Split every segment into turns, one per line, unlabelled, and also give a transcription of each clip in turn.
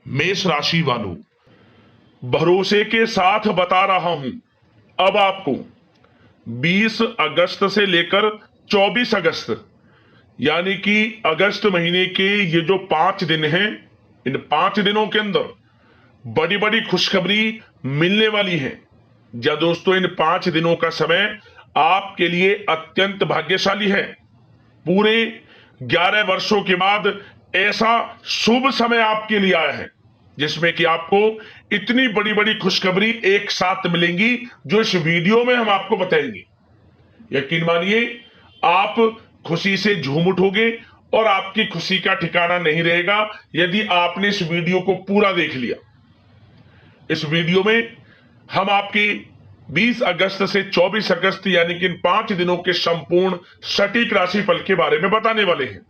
मेष राशि वालों, भरोसे के साथ बता रहा हूं, अब आपको 20 अगस्त से लेकर 24 अगस्त यानी कि अगस्त महीने के ये जो 5 दिन हैं, इन 5 दिनों के अंदर बड़ी बड़ी खुशखबरी मिलने वाली है। या दोस्तों, इन 5 दिनों का समय आपके लिए अत्यंत भाग्यशाली है। पूरे 11 वर्षों के बाद ऐसा शुभ समय आपके लिए आया है जिसमें कि आपको इतनी बड़ी बड़ी खुशखबरी एक साथ मिलेंगी जो इस वीडियो में हम आपको बताएंगे। यकीन मानिए, आप खुशी से झूम उठोगे और आपकी खुशी का ठिकाना नहीं रहेगा यदि आपने इस वीडियो को पूरा देख लिया। इस वीडियो में हम आपकी 20 अगस्त से 24 अगस्त यानी कि इन 5 दिनों के संपूर्ण सटीक राशिफल के बारे में बताने वाले हैं।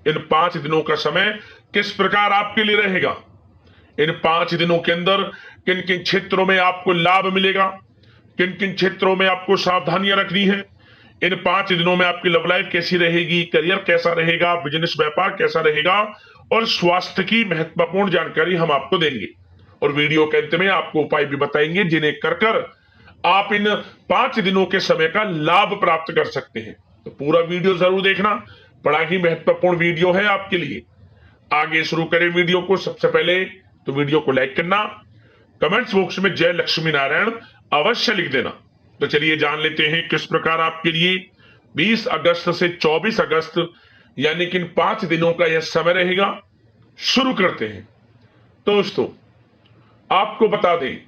इन 5 दिनों का समय किस प्रकार आपके लिए रहेगा, इन 5 दिनों के अंदर किन किन क्षेत्रों में आपको लाभ मिलेगा, किन किन क्षेत्रों में आपको सावधानियां रखनी है, इन 5 दिनों में आपकी लव लाइफ कैसी रहेगी, करियर कैसा रहेगा, बिजनेस व्यापार कैसा रहेगा और स्वास्थ्य की महत्वपूर्ण जानकारी हम आपको देंगे। और वीडियो के अंत में आपको उपाय भी बताएंगे जिन्हें कर आप इन 5 दिनों के समय का लाभ प्राप्त कर सकते हैं। तो पूरा वीडियो जरूर देखना, बड़ा ही महत्वपूर्ण वीडियो है आपके लिए। आगे शुरू करें वीडियो को। सबसे पहले तो वीडियो को लाइक करना, कमेंट्स बॉक्स में जय लक्ष्मी नारायण अवश्य लिख देना। तो चलिए जान लेते हैं किस प्रकार आपके लिए 20 अगस्त से 24 अगस्त यानी कि इन 5 दिनों का यह समय रहेगा। शुरू करते हैं। तो दोस्तों, आपको बता दें,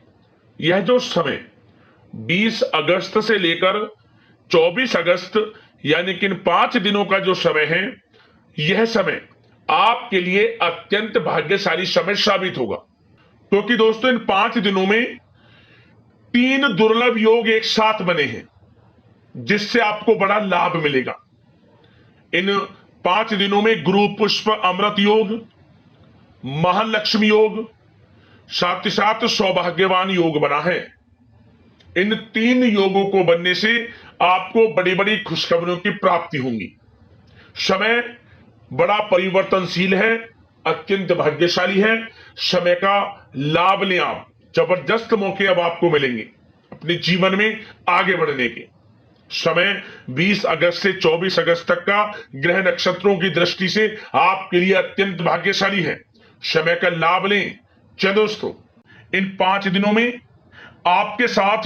यह जो समय 20 अगस्त से लेकर 24 अगस्त यानी कि इन 5 दिनों का जो समय है, यह समय आपके लिए अत्यंत भाग्यशाली समय साबित होगा। क्योंकि दोस्तों, इन 5 दिनों में 3 दुर्लभ योग एक साथ बने हैं जिससे आपको बड़ा लाभ मिलेगा। इन 5 दिनों में गुरु पुष्प अमृत योग, महालक्ष्मी योग, साथ ही साथ सौभाग्यवान योग बना है। इन 3 योगों को बनने से आपको बड़ी बड़ी खुशखबरियों की प्राप्ति होगी। समय बड़ा परिवर्तनशील है, अत्यंत भाग्यशाली है। समय का लाभ लें आप, जबरदस्त मौके अब आपको मिलेंगे अपने जीवन में आगे बढ़ने के। समय 20 अगस्त से 24 अगस्त तक का ग्रह नक्षत्रों की दृष्टि से आपके लिए अत्यंत भाग्यशाली है। समय का लाभ लें। चलो दोस्तों, इन 5 दिनों में आपके साथ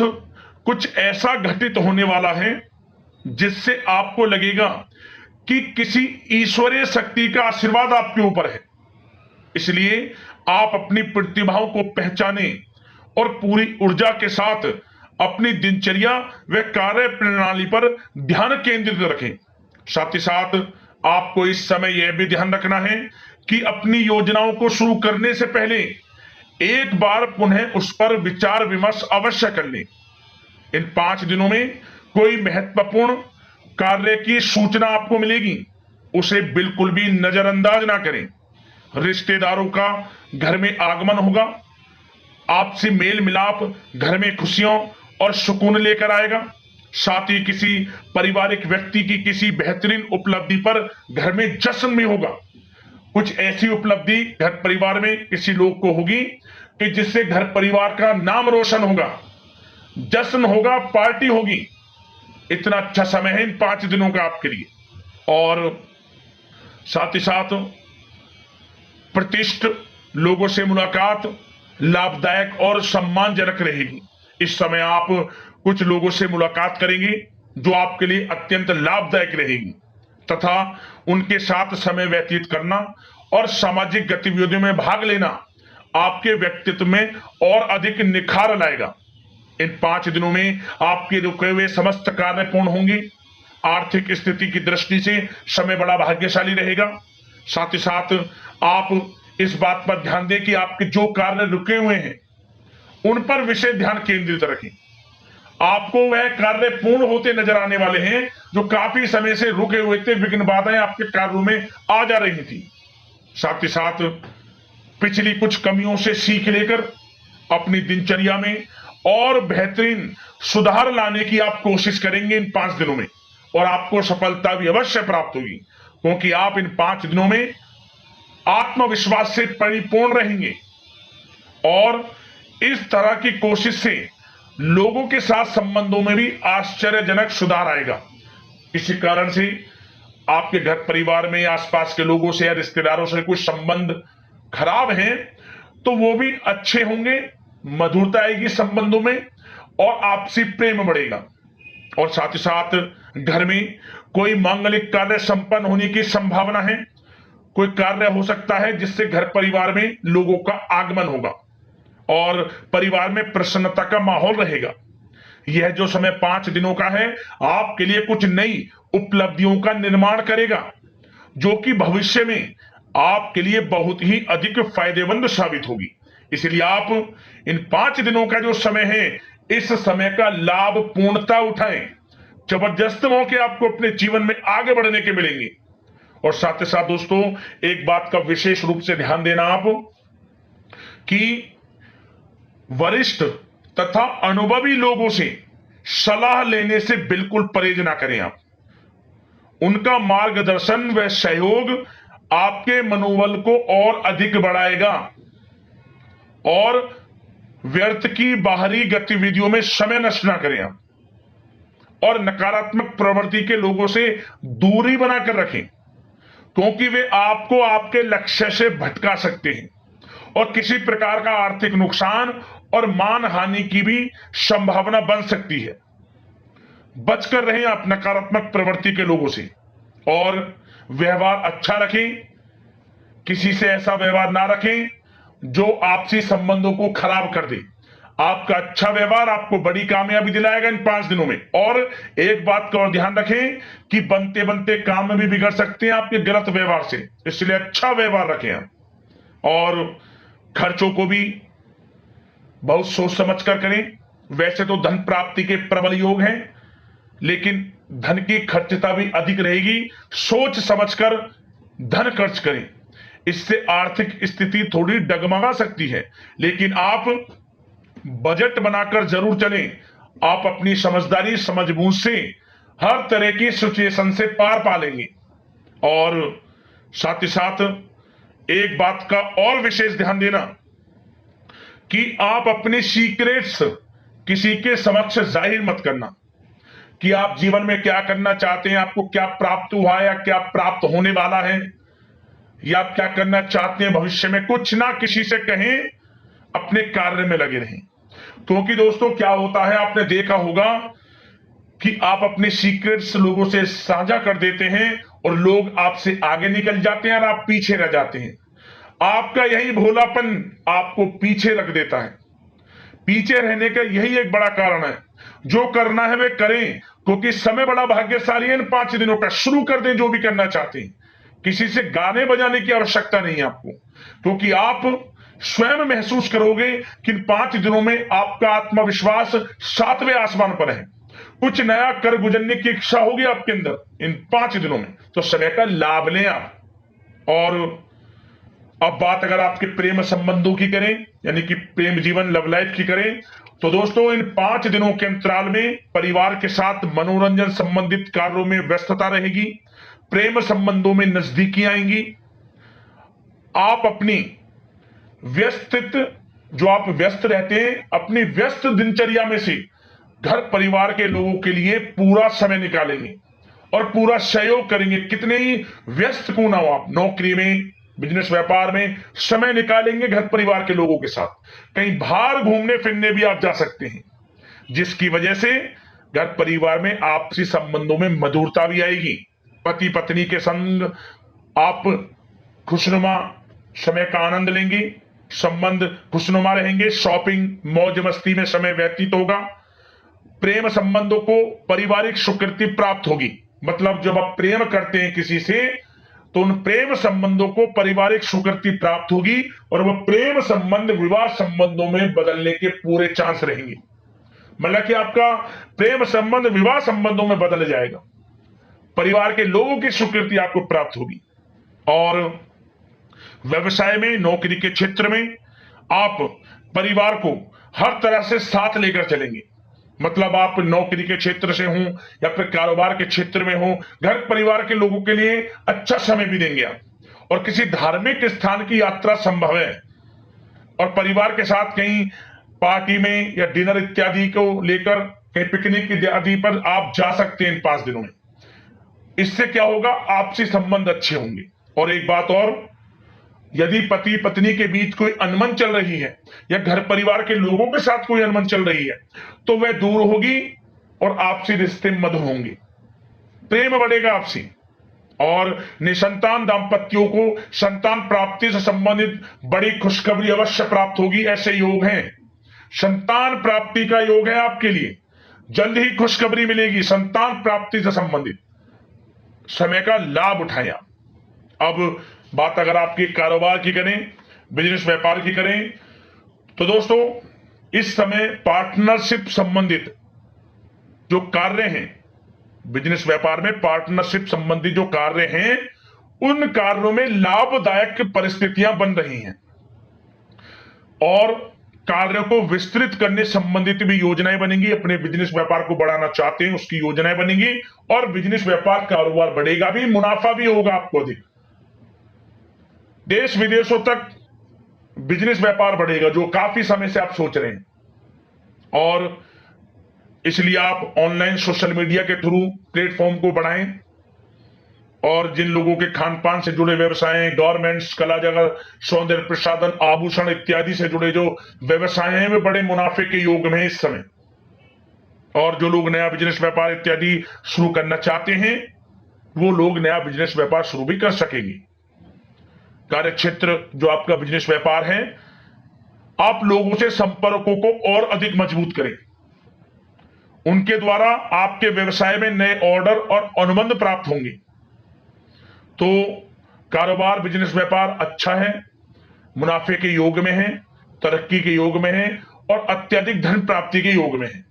कुछ ऐसा घटित होने वाला है जिससे आपको लगेगा कि किसी ईश्वरीय शक्ति का आशीर्वाद आपके ऊपर है। इसलिए आप अपनी प्रतिभाओं को पहचानें और पूरी ऊर्जा के साथ अपनी दिनचर्या व कार्य प्रणाली पर ध्यान केंद्रित रखें। साथ ही साथ आपको इस समय यह भी ध्यान रखना है कि अपनी योजनाओं को शुरू करने से पहले एक बार पुनः उस पर विचार विमर्श अवश्य कर लें। इन 5 दिनों में कोई महत्वपूर्ण कार्य की सूचना आपको मिलेगी, उसे बिल्कुल भी नजरअंदाज ना करें। रिश्तेदारों का घर में आगमन होगा, आपसी मेल मिलाप घर में खुशियों और सुकून लेकर आएगा। साथ ही किसी पारिवारिक व्यक्ति की किसी बेहतरीन उपलब्धि पर घर में जश्न में होगा। कुछ ऐसी उपलब्धि घर परिवार में किसी लोग को होगी कि जिससे घर परिवार का नाम रोशन होगा, जश्न होगा, पार्टी होगी। इतना अच्छा समय है इन 5 दिनों का आपके लिए। और साथ ही साथ प्रतिष्ठित लोगों से मुलाकात लाभदायक और सम्मानजनक रहेगी। इस समय आप कुछ लोगों से मुलाकात करेंगे जो आपके लिए अत्यंत लाभदायक रहेगी तथा उनके साथ समय व्यतीत करना और सामाजिक गतिविधियों में भाग लेना आपके व्यक्तित्व में और अधिक निखार लाएगा। इन 5 दिनों में आपके रुके हुए समस्त कार्य पूर्ण होंगे। आर्थिक स्थिति की दृष्टि से समय बड़ा भाग्यशाली रहेगा। साथ ही साथ आप इस बात पर ध्यान दें कि आपके जो कार्य रुके हुए हैं उन पर विशेष ध्यान केंद्रित रखें। आपको वह कार्य पूर्ण होते नजर आने वाले हैं जो काफी समय से रुके हुए थे, विघ्न बाधाएं आपके कार्यों में आ जा रही थी। साथ ही साथ पिछली कुछ कमियों से सीख लेकर अपनी दिनचर्या में और बेहतरीन सुधार लाने की आप कोशिश करेंगे इन 5 दिनों में, और आपको सफलता भी अवश्य प्राप्त होगी क्योंकि आप इन 5 दिनों में आत्मविश्वास से परिपूर्ण रहेंगे और इस तरह की कोशिश से लोगों के साथ संबंधों में भी आश्चर्यजनक सुधार आएगा। इसी कारण से आपके घर परिवार में आसपास के लोगों से या रिश्तेदारों से कुछ संबंध खराब हैं तो वो भी अच्छे होंगे, मधुरता आएगी संबंधों में और आपसी प्रेम बढ़ेगा। और साथ ही साथ घर में कोई मांगलिक कार्य संपन्न होने की संभावना है। कोई कार्य हो सकता है जिससे घर परिवार में लोगों का आगमन होगा और परिवार में प्रसन्नता का माहौल रहेगा। यह जो समय 5 दिनों का है आपके लिए कुछ नई उपलब्धियों का निर्माण करेगा जो कि भविष्य में आपके लिए बहुत ही अधिक फायदेमंद साबित होगी। इसलिए आप इन 5 दिनों का जो समय है इस समय का लाभ पूर्णता उठाएं। जबरदस्त मौके आपको अपने जीवन में आगे बढ़ने के मिलेंगे। और साथ ही साथ दोस्तों एक बात का विशेष रूप से ध्यान देना आप कि वरिष्ठ तथा अनुभवी लोगों से सलाह लेने से बिल्कुल परहेज ना करें आप। उनका मार्गदर्शन व सहयोग आपके मनोबल को और अधिक बढ़ाएगा और व्यर्थ की बाहरी गतिविधियों में समय नष्ट ना करें आप और नकारात्मक प्रवृत्ति के लोगों से दूरी बनाकर रखें क्योंकि वे आपको आपके लक्ष्य से भटका सकते हैं और किसी प्रकार का आर्थिक नुकसान और मान हानि की भी संभावना बन सकती है। बचकर रहें आप नकारात्मक प्रवृत्ति के लोगों से और व्यवहार अच्छा रखें। किसी से ऐसा व्यवहार ना रखें जो आपसी संबंधों को खराब कर दे। आपका अच्छा व्यवहार आपको बड़ी कामयाबी दिलाएगा इन 5 दिनों में। और एक बात का और ध्यान रखें कि बनते बनते काम में भी बिगड़ सकते हैं आपके गलत व्यवहार से, इसलिए अच्छा व्यवहार रखें आप। और खर्चों को भी बहुत सोच समझ कर करें। वैसे तो धन प्राप्ति के प्रबल योग हैं लेकिन धन की खर्चता भी अधिक रहेगी। सोच समझकर धन खर्च करें, इससे आर्थिक स्थिति थोड़ी डगमगा सकती है लेकिन आप बजट बनाकर जरूर चलें। आप अपनी समझदारी समझबूझ से हर तरह की सिचुएशन से पार पा लेंगे। और साथ ही साथ एक बात का और विशेष ध्यान देना कि आप अपने सीक्रेट्स किसी के समक्ष जाहिर मत करना कि आप जीवन में क्या करना चाहते हैं, आपको क्या प्राप्त हुआ है या क्या प्राप्त होने वाला है या आप क्या करना चाहते हैं भविष्य में। कुछ ना किसी से कहें, अपने कार्य में लगे रहें। क्योंकि दोस्तों क्या होता है आपने देखा होगा कि आप अपने सीक्रेट्स लोगों से साझा कर देते हैं और लोग आपसे आगे निकल जाते हैं और आप पीछे रह जाते हैं। आपका यही भोलापन आपको पीछे रख देता है। पीछे रहने का यही एक बड़ा कारण है। जो करना है वे करें क्योंकि समय बड़ा भाग्यशाली है। इन 5 दिनों का शुरू कर दें जो भी करना चाहते हैं। किसी से गाने बजाने की आवश्यकता नहीं है आपको क्योंकि आप स्वयं महसूस करोगे कि इन 5 दिनों में आपका आत्मविश्वास 7वें आसमान पर है। कुछ नया कर गुजरने की इच्छा होगी आपके अंदर इन 5 दिनों में, तो समय का लाभ लें आप। और अब बात अगर आपके प्रेम संबंधों की करें यानी कि प्रेम जीवन लव लाइफ की करें तो दोस्तों इन 5 दिनों के अंतराल में परिवार के साथ मनोरंजन संबंधित कार्यों में व्यस्तता रहेगी। प्रेम संबंधों में नजदीकी आएंगी। आप अपनी जो आप व्यस्त रहते हैं अपनी व्यस्त दिनचर्या में से घर परिवार के लोगों के लिए पूरा समय निकालेंगे और पूरा सहयोग करेंगे। कितने ही व्यस्त क्यों ना हो आप, नौकरी में, बिजनेस, व्यापार में समय निकालेंगे घर परिवार के लोगों के साथ। कहीं बाहर घूमने फिरने भी आप जा सकते हैं जिसकी वजह से घर परिवार में आपसी संबंधों में मधुरता भी आएगी। पति पत्नी के संग आप खुशनुमा समय का आनंद लेंगे, संबंध खुशनुमा रहेंगे, शॉपिंग मौज मस्ती में समय व्यतीत होगा। प्रेम संबंधों को पारिवारिक स्वीकृति प्राप्त होगी। मतलब जब आप प्रेम करते हैं किसी से तो उन प्रेम संबंधों को पारिवारिक स्वीकृति प्राप्त होगी और वह प्रेम संबंध विवाह संबंधों में बदलने के पूरे चांस रहेंगे। मतलब कि आपका प्रेम संबंध विवाह संबंधों में बदल जाएगा। परिवार के लोगों की स्वीकृति आपको प्राप्त होगी। और व्यवसाय में, नौकरी के क्षेत्र में आप परिवार को हर तरह से साथ लेकर चलेंगे। मतलब आप नौकरी के क्षेत्र से हो या फिर कारोबार के क्षेत्र में हो, घर परिवार के लोगों के लिए अच्छा समय भी देंगे आप और किसी धार्मिक स्थान की यात्रा संभव है और परिवार के साथ कहीं पार्टी में या डिनर इत्यादि को लेकर कहीं पिकनिक इत्यादि पर आप जा सकते हैं इन 5 दिनों में। इससे क्या होगा, आपसी संबंध अच्छे होंगे। और एक बात और, यदि पति पत्नी के बीच कोई अनबन चल रही है या घर परिवार के लोगों के साथ कोई अनबन चल रही है तो वह दूर होगी और आपसी रिश्ते मधुर होंगे, प्रेम बढ़ेगा आपसी। और निसंतान दाम्पत्यों को संतान प्राप्ति से संबंधित बड़ी खुशखबरी अवश्य प्राप्त होगी। ऐसे योग हैं, संतान प्राप्ति का योग है आपके लिए, जल्द ही खुशखबरी मिलेगी संतान प्राप्ति से संबंधित। समय का लाभ उठाएं आप। अब बात अगर आपके कारोबार की करें, बिजनेस व्यापार की करें, तो दोस्तों इस समय पार्टनरशिप संबंधित जो कार्य हैं, बिजनेस व्यापार में पार्टनरशिप संबंधी जो कार्य हैं, उन कार्यों में लाभदायक परिस्थितियां बन रही हैं और कार्यों को विस्तृत करने संबंधित भी योजनाएं बनेंगी। अपने बिजनेस व्यापार को बढ़ाना चाहते हैं उसकी योजनाएं बनेंगी और बिजनेस व्यापार कारोबार बढ़ेगा भी, मुनाफा भी होगा आपको अधिक। देश विदेशों तक बिजनेस व्यापार बढ़ेगा जो काफी समय से आप सोच रहे हैं। और इसलिए आप ऑनलाइन सोशल मीडिया के थ्रू प्लेटफॉर्म को बढ़ाएं और जिन लोगों के खान पान से जुड़े व्यवसाय हैं, गारमेंट्स, कला जगत, सौंदर्य प्रसाधन, आभूषण इत्यादि से जुड़े जो व्यवसाय हैं वे बड़े मुनाफे के योग में इस समय। और जो लोग नया बिजनेस व्यापार इत्यादि शुरू करना चाहते हैं वो लोग नया बिजनेस व्यापार शुरू भी कर सकेंगे। कार्य क्षेत्र जो आपका बिजनेस व्यापार है, आप लोगों से संपर्कों को और अधिक मजबूत करें। उनके द्वारा आपके व्यवसाय में नए ऑर्डर और अनुबंध प्राप्त होंगे। तो कारोबार बिजनेस व्यापार अच्छा है, मुनाफे के योग में है, तरक्की के योग में है और अत्यधिक धन प्राप्ति के योग में है।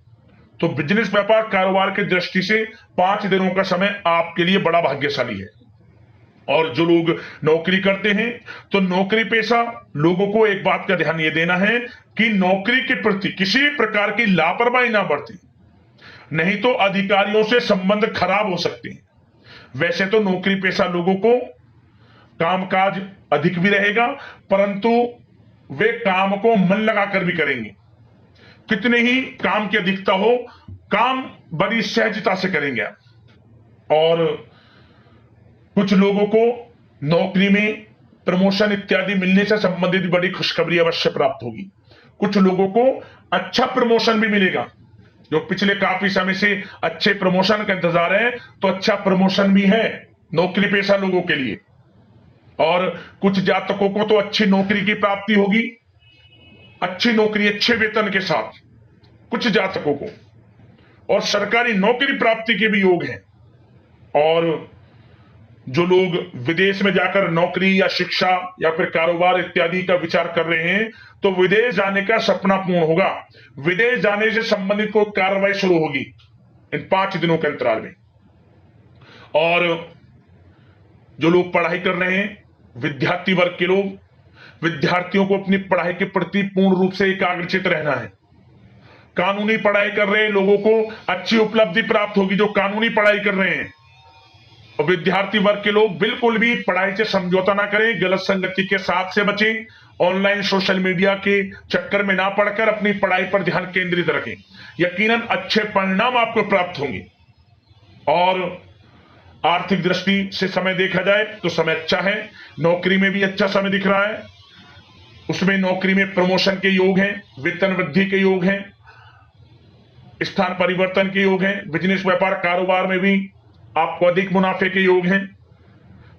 तो बिजनेस व्यापार कारोबार की दृष्टि से 5 दिनों का समय आपके लिए बड़ा भाग्यशाली है। और जो लोग नौकरी करते हैं तो नौकरी पेशा लोगों को एक बात का ध्यान यह देना है कि नौकरी के प्रति किसी प्रकार की लापरवाही ना बरतें, नहीं तो अधिकारियों से संबंध खराब हो सकते हैं। वैसे तो नौकरी पेशा लोगों को कामकाज अधिक भी रहेगा, परंतु वे काम को मन लगाकर भी करेंगे। कितने ही काम की अधिकता हो, काम बड़ी सहजता से करेंगे आप। और कुछ लोगों को नौकरी में प्रमोशन इत्यादि मिलने से संबंधित बड़ी खुशखबरी अवश्य प्राप्त होगी। कुछ लोगों को अच्छा प्रमोशन भी मिलेगा, जो पिछले काफी समय से अच्छे प्रमोशन का इंतजार है तो अच्छा प्रमोशन भी है नौकरी पेशा लोगों के लिए। और कुछ जातकों को तो अच्छी नौकरी की प्राप्ति होगी, अच्छी नौकरी अच्छे वेतन के साथ कुछ जातकों को, और सरकारी नौकरी प्राप्ति के भी योग हैं। और जो लोग विदेश में जाकर नौकरी या शिक्षा या फिर कारोबार इत्यादि का विचार कर रहे हैं तो विदेश जाने का सपना पूर्ण होगा। विदेश जाने से संबंधित कोई कार्रवाई शुरू होगी इन 5 दिनों के अंतराल में। और जो लोग पढ़ाई कर रहे हैं, विद्यार्थी वर्ग के लोग, विद्यार्थियों को अपनी पढ़ाई के प्रति पूर्ण रूप से एकाग्रचित रहना है। कानूनी पढ़ाई कर रहे लोगों को अच्छी उपलब्धि प्राप्त होगी जो कानूनी पढ़ाई कर रहे हैं। और विद्यार्थी वर्ग के लोग बिल्कुल भी पढ़ाई से समझौता ना करें, गलत संगति के साथ से बचें, ऑनलाइन सोशल मीडिया के चक्कर में ना पड़कर अपनी पढ़ाई पर ध्यान केंद्रित रखें। यकीनन अच्छे परिणाम आपको प्राप्त होंगे। और आर्थिक दृष्टि से समय देखा जाए तो समय अच्छा है, नौकरी में भी अच्छा समय दिख रहा है। उसमें नौकरी में प्रमोशन के योग हैं, वेतन वृद्धि के योग हैं, स्थान परिवर्तन के योग हैं, बिजनेस व्यापार कारोबार में भी आपको अधिक मुनाफे के योग हैं।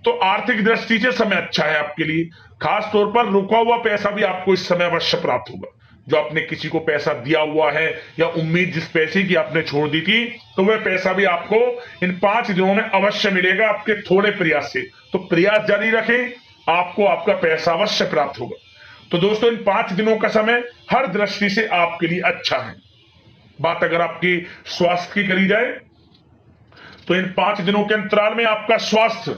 तो आर्थिक दृष्टि से समय अच्छा है आपके लिए। खास तौर पर रुका हुआ पैसा भी आपको इस समय अवश्य प्राप्त होगा। जो आपने किसी को पैसा दिया हुआ है या उम्मीद जिस पैसे की आपने छोड़ दी थी, तो वह पैसा भी आपको इन 5 दिनों में अवश्य मिलेगा आपके थोड़े प्रयास से। तो प्रयास जारी रखें, आपको आपका पैसा अवश्य प्राप्त होगा। तो दोस्तों इन 5 दिनों का समय हर दृष्टि से आपके लिए अच्छा है। बात अगर आपकी स्वास्थ्य की करी जाए तो इन 5 दिनों के अंतराल में आपका स्वास्थ्य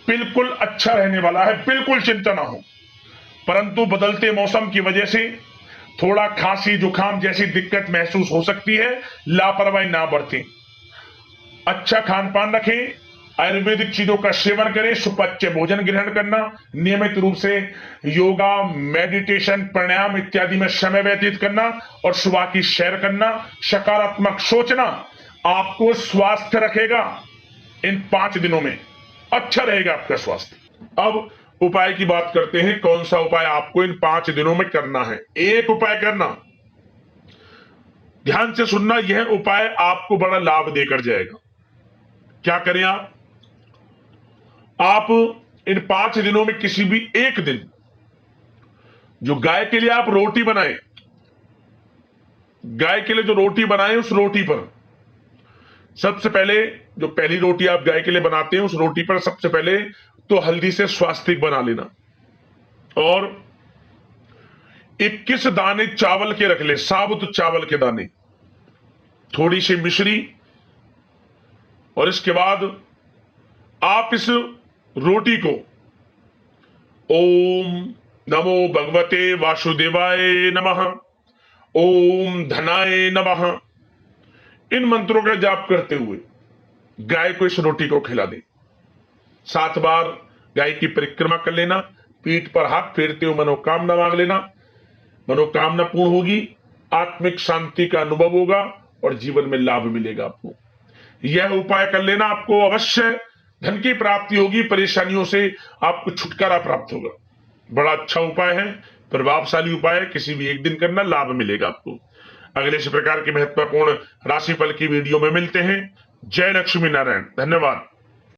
बिल्कुल अच्छा रहने वाला है, बिल्कुल चिंता ना हो। परंतु बदलते मौसम की वजह से थोड़ा खांसी जुकाम जैसी दिक्कत महसूस हो सकती है, लापरवाही ना बरतें। अच्छा खान पान रखें, आयुर्वेदिक चीजों का सेवन करें, सुपच्य भोजन ग्रहण करना, नियमित रूप से योगा, मेडिटेशन, प्राणायाम इत्यादि में समय व्यतीत करना और सुबह की सैर करना, सकारात्मक सोचना आपको स्वास्थ्य रखेगा। इन 5 दिनों में अच्छा रहेगा आपका स्वास्थ्य। अब उपाय की बात करते हैं, कौन सा उपाय आपको इन 5 दिनों में करना है। एक उपाय करना, ध्यान से सुनना, यह उपाय आपको बड़ा लाभ देकर जाएगा। क्या करें आप इन 5 दिनों में किसी भी एक दिन जो गाय के लिए आप रोटी बनाएं, गाय के लिए जो रोटी बनाएं, उस रोटी पर सबसे पहले, जो पहली रोटी आप गाय के लिए बनाते हैं, उस रोटी पर सबसे पहले तो हल्दी से स्वास्तिक बना लेना और 21 दाने चावल के रख ले, साबुत चावल के दाने, थोड़ी सी मिश्री, और इसके बाद आप इस रोटी को ओम नमो भगवते वासुदेवाय नमः, ओम धनाय नमः, इन मंत्रों का जाप करते हुए गाय को इस रोटी को खिला दें। 7 बार गाय की परिक्रमा कर लेना, पीठ पर हाथ फेरते हुए मनोकामना मांग लेना, मनोकामना पूर्ण होगी, आत्मिक शांति का अनुभव होगा और जीवन में लाभ मिलेगा आपको। यह उपाय कर लेना, आपको अवश्य धन की प्राप्ति होगी, परेशानियों से आपको छुटकारा प्राप्त होगा। बड़ा अच्छा उपाय है, प्रभावशाली उपाय है, किसी भी एक दिन करना, लाभ मिलेगा आपको। अगले इस प्रकार के महत्वपूर्ण राशिफल की वीडियो में मिलते हैं। जय लक्ष्मी नारायण, धन्यवाद।